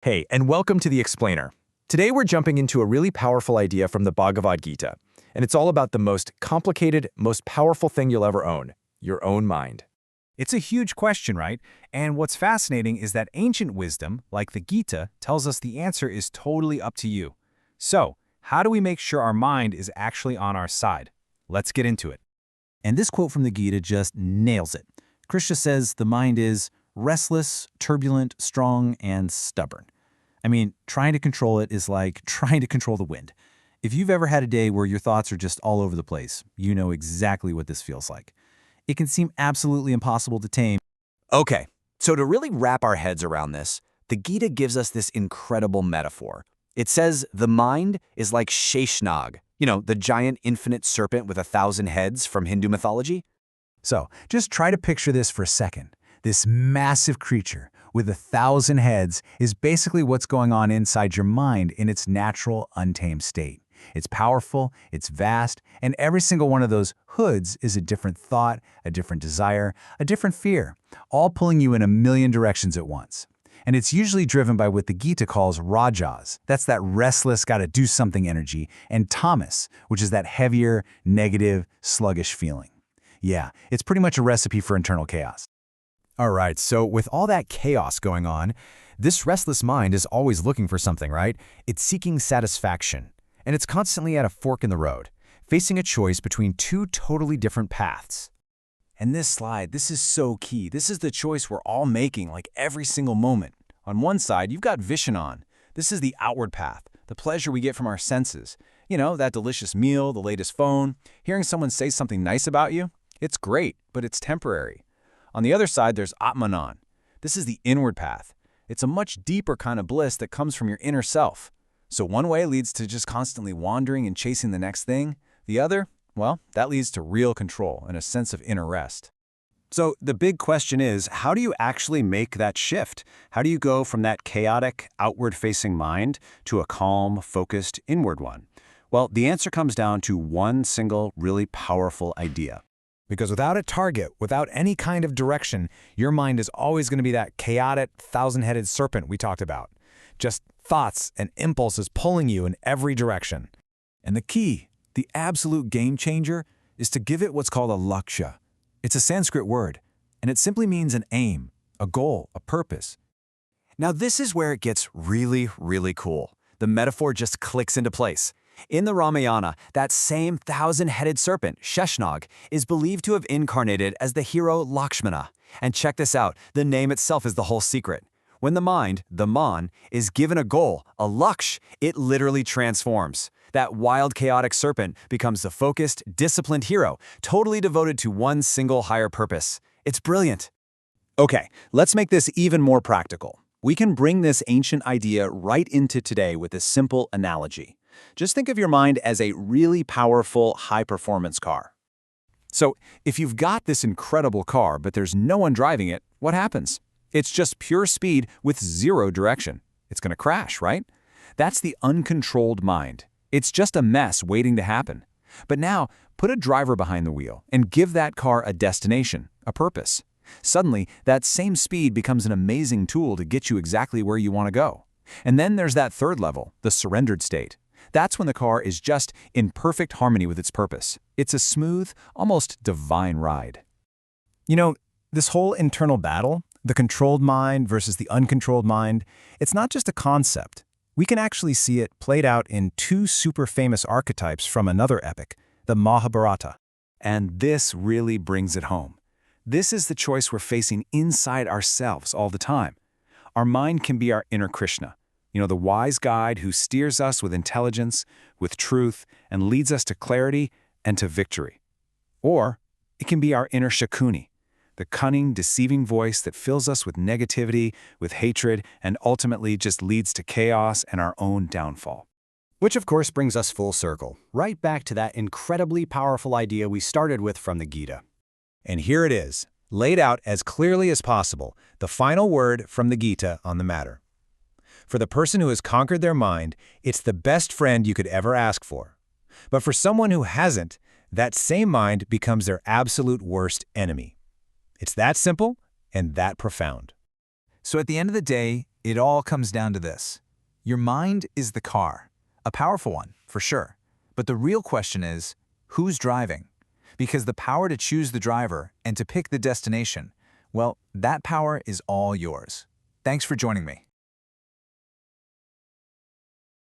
Hey, and welcome to The Explainer. Today we're jumping into a really powerful idea from the Bhagwad Gita, and it's all about the most complicated, most powerful thing you'll ever own, your own mind. It's a huge question, right? And what's fascinating is that ancient wisdom, like the Gita, tells us the answer is totally up to you. So, how do we make sure our mind is actually on our side? Let's get into it. And this quote from the Gita just nails it. Krishna says the mind is restless, turbulent, strong, and stubborn. I mean, trying to control it is like trying to control the wind. If you've ever had a day where your thoughts are just all over the place, you know exactly what this feels like. It can seem absolutely impossible to tame. Okay, so to really wrap our heads around this, the Gita gives us this incredible metaphor. It says the mind is like Sheshnag, the giant infinite serpent with 1,000 heads from Hindu mythology. So, just try to picture this for a second. This massive creature with 1,000 heads is basically what's going on inside your mind in its natural, untamed state. It's powerful, it's vast, and every single one of those hoods is a different thought, a different desire, a different fear, all pulling you in a million directions at once. And it's usually driven by what the Gita calls rajas. That's that restless, gotta-do-something energy, and tamas, which is that heavier, negative, sluggish feeling. Yeah, it's pretty much a recipe for internal chaos. All right, so with all that chaos going on, this restless mind is always looking for something, right? It's seeking satisfaction, and it's constantly at a fork in the road, facing a choice between two totally different paths. And this is so key. This is the choice we're all making, like every single moment. On one side, you've got Vishanan. This is the outward path, the pleasure we get from our senses. That delicious meal, the latest phone, hearing someone say something nice about you. It's great, but it's temporary. On the other side, there's Atmanan. This is the inward path. It's a much deeper kind of bliss that comes from your inner self. So one way leads to just constantly wandering and chasing the next thing. The other, well, that leads to real control and a sense of inner rest. So the big question is, how do you actually make that shift? How do you go from that chaotic, outward-facing mind to a calm, focused, inward one? Well, the answer comes down to one single, really powerful idea. Because without a target, without any kind of direction, your mind is always going to be that chaotic, thousand-headed serpent we talked about. Just thoughts and impulses pulling you in every direction. And the key, the absolute game changer, is to give it what's called a laksha. It's a Sanskrit word, and it simply means an aim, a goal, a purpose. Now this is where it gets really, really cool. The metaphor just clicks into place. In the Ramayana, that same 1,000-headed serpent, Sheshnag, is believed to have incarnated as the hero Lakshmana. And check this out, the name itself is the whole secret. When the mind, the man, is given a goal, a laksh, it literally transforms. That wild, chaotic serpent becomes the focused, disciplined hero, totally devoted to one single higher purpose. It's brilliant. Okay, let's make this even more practical. We can bring this ancient idea right into today with a simple analogy. Just think of your mind as a really powerful, high-performance car. So, if you've got this incredible car, but there's no one driving it, what happens? It's just pure speed with zero direction. It's going to crash, right? That's the uncontrolled mind. It's just a mess waiting to happen. But now, put a driver behind the wheel and give that car a destination, a purpose. Suddenly, that same speed becomes an amazing tool to get you exactly where you want to go. And then there's that third level, the surrendered state. That's when the car is just in perfect harmony with its purpose. It's a smooth, almost divine ride. This whole internal battle, the controlled mind versus the uncontrolled mind, it's not just a concept. We can actually see it played out in two super famous archetypes from another epic, the Mahabharata. And this really brings it home. This is the choice we're facing inside ourselves all the time. Our mind can be our inner Krishna, the wise guide who steers us with intelligence, with truth, and leads us to clarity and to victory. Or it can be our inner Shakuni, the cunning, deceiving voice that fills us with negativity, with hatred, and ultimately just leads to chaos and our own downfall. Which of course brings us full circle, right back to that incredibly powerful idea we started with from the Gita. And here it is, laid out as clearly as possible, the final word from the Gita on the matter. For the person who has conquered their mind, it's the best friend you could ever ask for. But for someone who hasn't, that same mind becomes their absolute worst enemy. It's that simple and that profound. So at the end of the day, It all comes down to this. Your mind is the car, a powerful one, for sure. But the real question is, who's driving? Because the power to choose the driver and to pick the destination, well, that power is all yours. Thanks for joining me.